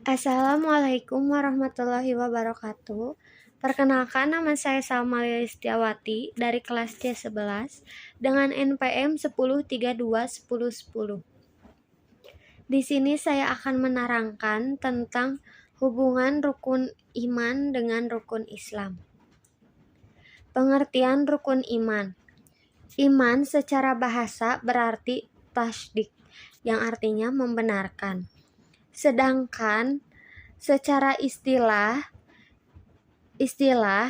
Assalamualaikum warahmatullahi wabarakatuh. Perkenalkan, nama saya Salma Listiawati dari kelas C11 dengan NPM 10321010. Di sini saya akan menerangkan tentang hubungan rukun iman dengan rukun Islam. Pengertian rukun iman. Iman secara bahasa berarti tasdik, yang artinya membenarkan. Sedangkan secara istilah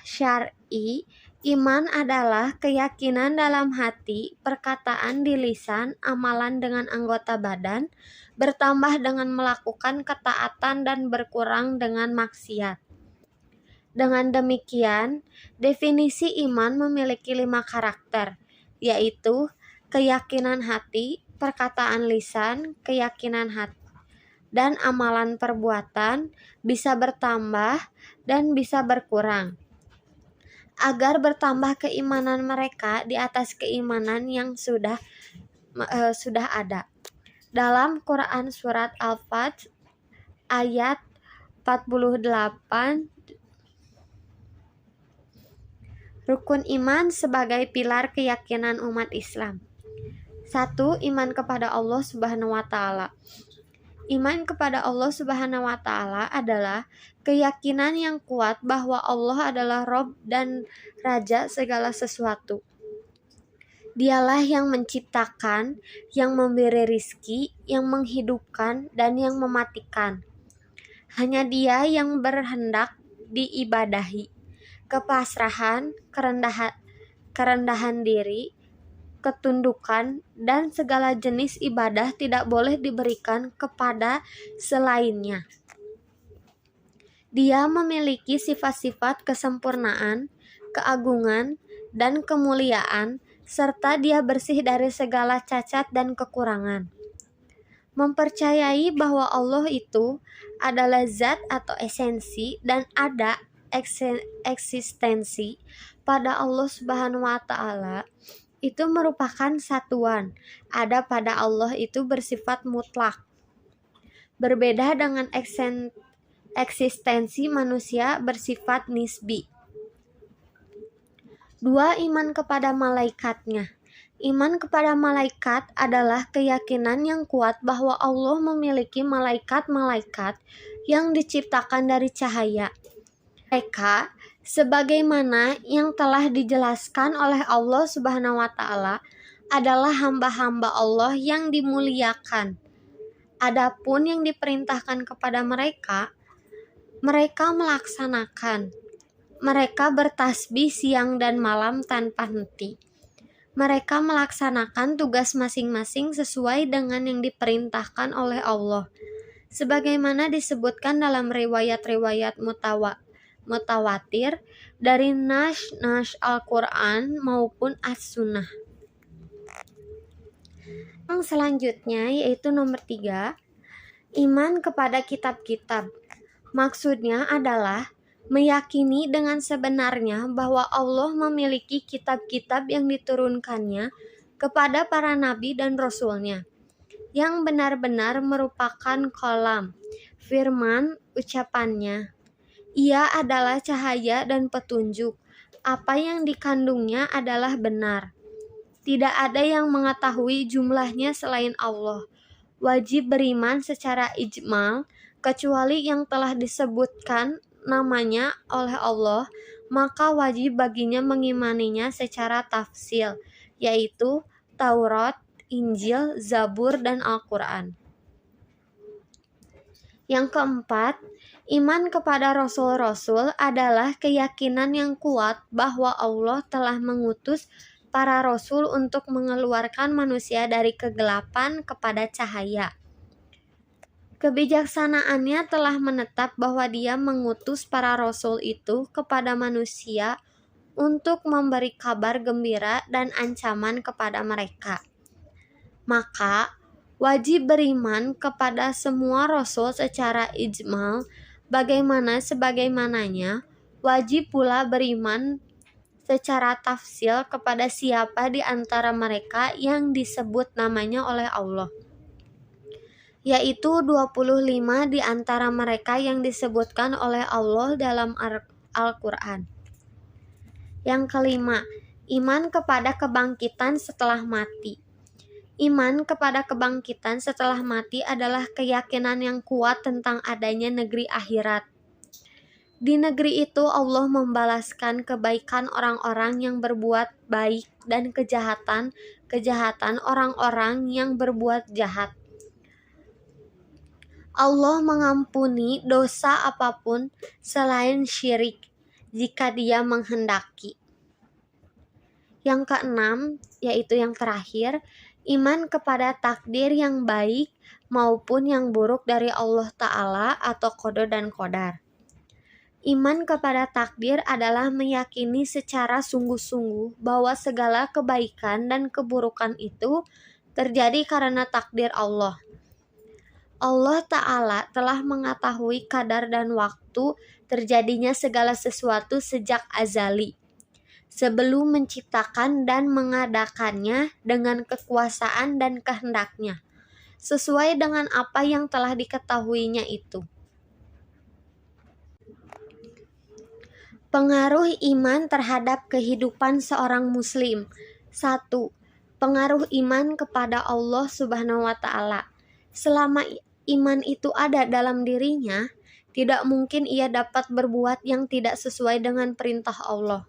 syar'i, iman adalah keyakinan dalam hati, perkataan di lisan, amalan dengan anggota badan, bertambah dengan melakukan ketaatan dan berkurang dengan maksiat. Dengan demikian, definisi iman memiliki 5 karakter, yaitu keyakinan hati, perkataan lisan, keyakinan hati, dan amalan perbuatan bisa bertambah dan bisa berkurang. Agar bertambah keimanan mereka di atas keimanan yang sudah ada. Dalam Quran surat Al-Fat ayat 48, rukun iman sebagai pilar keyakinan umat Islam. 1. Iman kepada Allah Subhanahu wa taala. Iman kepada Allah Subhanahu wa taala adalah keyakinan yang kuat bahwa Allah adalah Rabb dan Raja segala sesuatu. Dialah yang menciptakan, yang memberi rizki, yang menghidupkan, dan yang mematikan. Hanya Dia yang berhendak diibadahi. Kepasrahan, kerendahan diri, ketundukan, dan segala jenis ibadah tidak boleh diberikan kepada selainnya. Dia memiliki sifat-sifat kesempurnaan, keagungan, dan kemuliaan, serta Dia bersih dari segala cacat dan kekurangan. Mempercayai bahwa Allah itu adalah zat atau esensi dan ada eksistensi pada Allah Subhanahu wa taala itu merupakan satuan. Ada pada Allah itu bersifat mutlak. Berbeda dengan eksistensi manusia bersifat nisbi. 2. Iman kepada malaikatnya. Iman kepada malaikat adalah keyakinan yang kuat bahwa Allah memiliki malaikat-malaikat yang diciptakan dari cahaya. Mereka, sebagaimana yang telah dijelaskan oleh Allah Subhanahu wa taala, adalah hamba-hamba Allah yang dimuliakan. Adapun yang diperintahkan kepada mereka, mereka melaksanakan. Mereka bertasbih siang dan malam tanpa henti. Mereka melaksanakan tugas masing-masing sesuai dengan yang diperintahkan oleh Allah, sebagaimana disebutkan dalam riwayat-riwayat mutawatir dari nas Al-Quran maupun As-Sunnah. Yang selanjutnya yaitu nomor 3, iman kepada kitab-kitab. Maksudnya adalah meyakini dengan sebenarnya bahwa Allah memiliki kitab-kitab yang diturunkannya kepada para nabi dan rasulnya, yang benar-benar merupakan kalam, firman, ucapannya. Ia adalah cahaya dan petunjuk. Apa yang dikandungnya adalah benar. Tidak ada yang mengetahui jumlahnya selain Allah. Wajib beriman secara ijmal, kecuali yang telah disebutkan namanya oleh Allah, maka wajib baginya mengimaninya secara tafsil, yaitu Taurat, Injil, Zabur, dan Al-Quran. Yang keempat, iman kepada Rasul-Rasul adalah keyakinan yang kuat bahwa Allah telah mengutus para Rasul untuk mengeluarkan manusia dari kegelapan kepada cahaya. Kebijaksanaannya telah menetap bahwa Dia mengutus para Rasul itu kepada manusia untuk memberi kabar gembira dan ancaman kepada mereka. Maka, wajib beriman kepada semua Rasul secara ijmal, sebagaimananya, wajib pula beriman secara tafsil kepada siapa di antara mereka yang disebut namanya oleh Allah. yaitu 25 di antara mereka yang disebutkan oleh Allah dalam Al-Quran. Yang kelima, iman kepada kebangkitan setelah mati. Iman kepada kebangkitan setelah mati adalah keyakinan yang kuat tentang adanya negeri akhirat. Di negeri itu Allah membalaskan kebaikan orang-orang yang berbuat baik dan kejahatan orang-orang yang berbuat jahat. Allah mengampuni dosa apapun selain syirik jika Dia menghendaki. Yang keenam, yaitu yang terakhir, iman kepada takdir yang baik maupun yang buruk dari Allah Ta'ala atau qada dan qadar. Iman kepada takdir adalah meyakini secara sungguh-sungguh bahwa segala kebaikan dan keburukan itu terjadi karena takdir Allah. Allah Ta'ala telah mengetahui kadar dan waktu terjadinya segala sesuatu sejak azali, sebelum menciptakan dan mengadakannya dengan kekuasaan dan kehendaknya, sesuai dengan apa yang telah diketahuinya itu. Pengaruh iman terhadap kehidupan seorang muslim. 1. Pengaruh iman kepada Allah Subhanahu wa Ta'ala. Selama iman itu ada dalam dirinya, tidak mungkin ia dapat berbuat yang tidak sesuai dengan perintah Allah.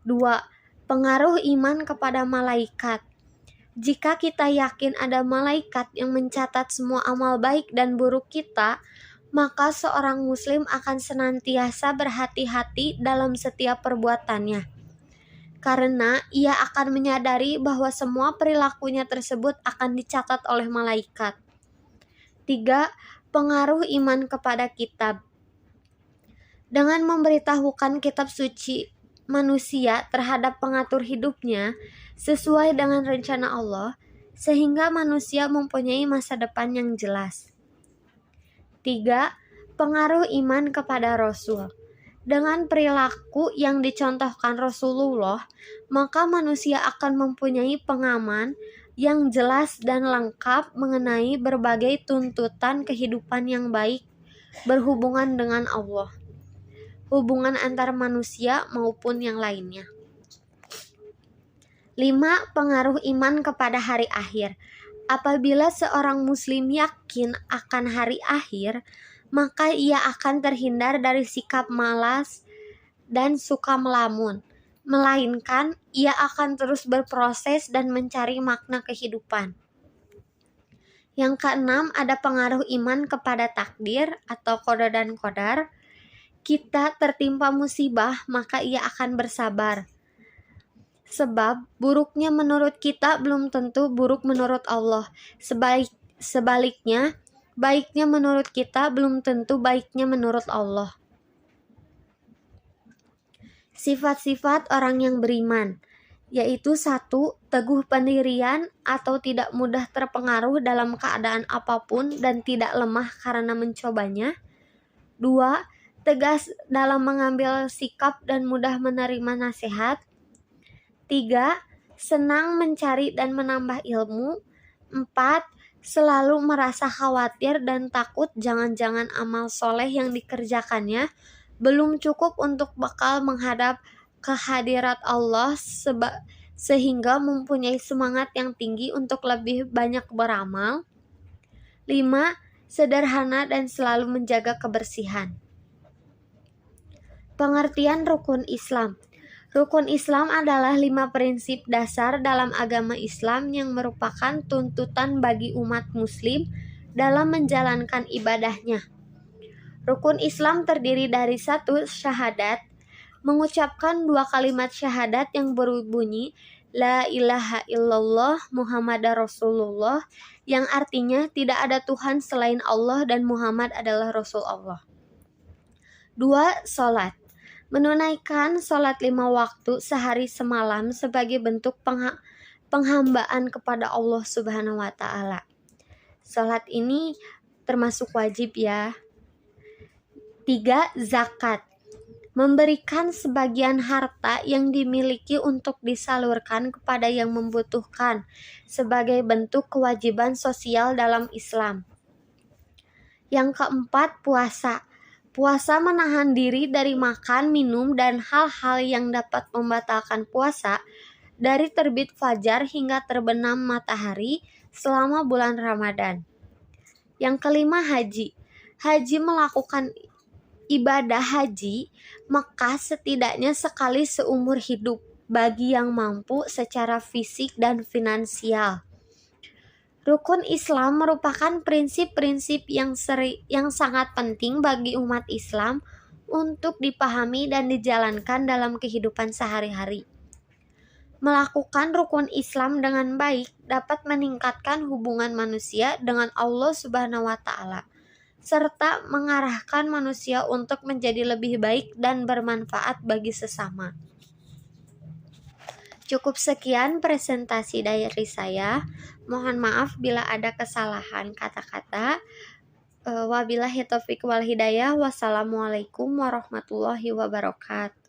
2. Pengaruh iman kepada malaikat. Jika kita yakin ada malaikat yang mencatat semua amal baik dan buruk kita, maka seorang muslim akan senantiasa berhati-hati dalam setiap perbuatannya, karena ia akan menyadari bahwa semua perilakunya tersebut akan dicatat oleh malaikat. 3. Pengaruh iman kepada kitab. Dengan memberitahukan kitab suci manusia terhadap pengatur hidupnya sesuai dengan rencana Allah, sehingga manusia mempunyai masa depan yang jelas. 3. Pengaruh iman kepada Rasul. Dengan perilaku yang dicontohkan Rasulullah, maka manusia akan mempunyai pengaman yang jelas dan lengkap mengenai berbagai tuntutan kehidupan yang baik berhubungan dengan Allah, hubungan antar manusia maupun yang lainnya. 5. Pengaruh iman kepada hari akhir. Apabila seorang muslim yakin akan hari akhir, maka ia akan terhindar dari sikap malas dan suka melamun, melainkan ia akan terus berproses dan mencari makna kehidupan. Yang keenam, ada pengaruh iman kepada takdir atau qada dan qadar. Kita tertimpa musibah, maka ia akan bersabar. Sebab buruknya menurut kita belum tentu buruk menurut Allah. Sebaliknya, baiknya menurut kita belum tentu baiknya menurut Allah. Sifat-sifat orang yang beriman, yaitu 1. Teguh pendirian atau tidak mudah terpengaruh dalam keadaan apapun dan tidak lemah karena mencobanya. 2. Tegas dalam mengambil sikap dan mudah menerima nasihat. 3. Senang mencari dan menambah ilmu. 4. Selalu merasa khawatir dan takut jangan-jangan amal soleh yang dikerjakannya belum cukup untuk bekal menghadap kehadirat Allah sehingga mempunyai semangat yang tinggi untuk lebih banyak beramal. 5. Sederhana dan selalu menjaga kebersihan. Pengertian rukun Islam. Rukun Islam adalah 5 prinsip dasar dalam agama Islam yang merupakan tuntutan bagi umat muslim dalam menjalankan ibadahnya. Rukun Islam terdiri dari 1. Syahadat, mengucapkan 2 kalimat syahadat yang berbunyi La ilaha illallah Muhammadar Rasulullah, yang artinya tidak ada Tuhan selain Allah dan Muhammad adalah Rasul Allah. 2. Salat, menunaikan salat 5 waktu sehari semalam sebagai bentuk penghambaan kepada Allah Subhanahu wa Ta'ala. Salat ini termasuk wajib ya. 3. Zakat, memberikan sebagian harta yang dimiliki untuk disalurkan kepada yang membutuhkan sebagai bentuk kewajiban sosial dalam Islam. Yang keempat, puasa. Puasa menahan diri dari makan, minum, dan hal-hal yang dapat membatalkan puasa dari terbit fajar hingga terbenam matahari selama bulan Ramadan. Yang kelima, haji. Haji melakukan ibadah haji Mekah setidaknya sekali seumur hidup bagi yang mampu secara fisik dan finansial. Rukun Islam merupakan prinsip-prinsip yang sangat penting bagi umat Islam untuk dipahami dan dijalankan dalam kehidupan sehari-hari. Melakukan rukun Islam dengan baik dapat meningkatkan hubungan manusia dengan Allah Subhanahu wa Ta'ala, serta mengarahkan manusia untuk menjadi lebih baik dan bermanfaat bagi sesama. Cukup sekian presentasi dari saya. Mohon maaf bila ada kesalahan kata-kata. Wabillahi taufiq wal hidayah. Wassalamualaikum warahmatullahi wabarakatuh.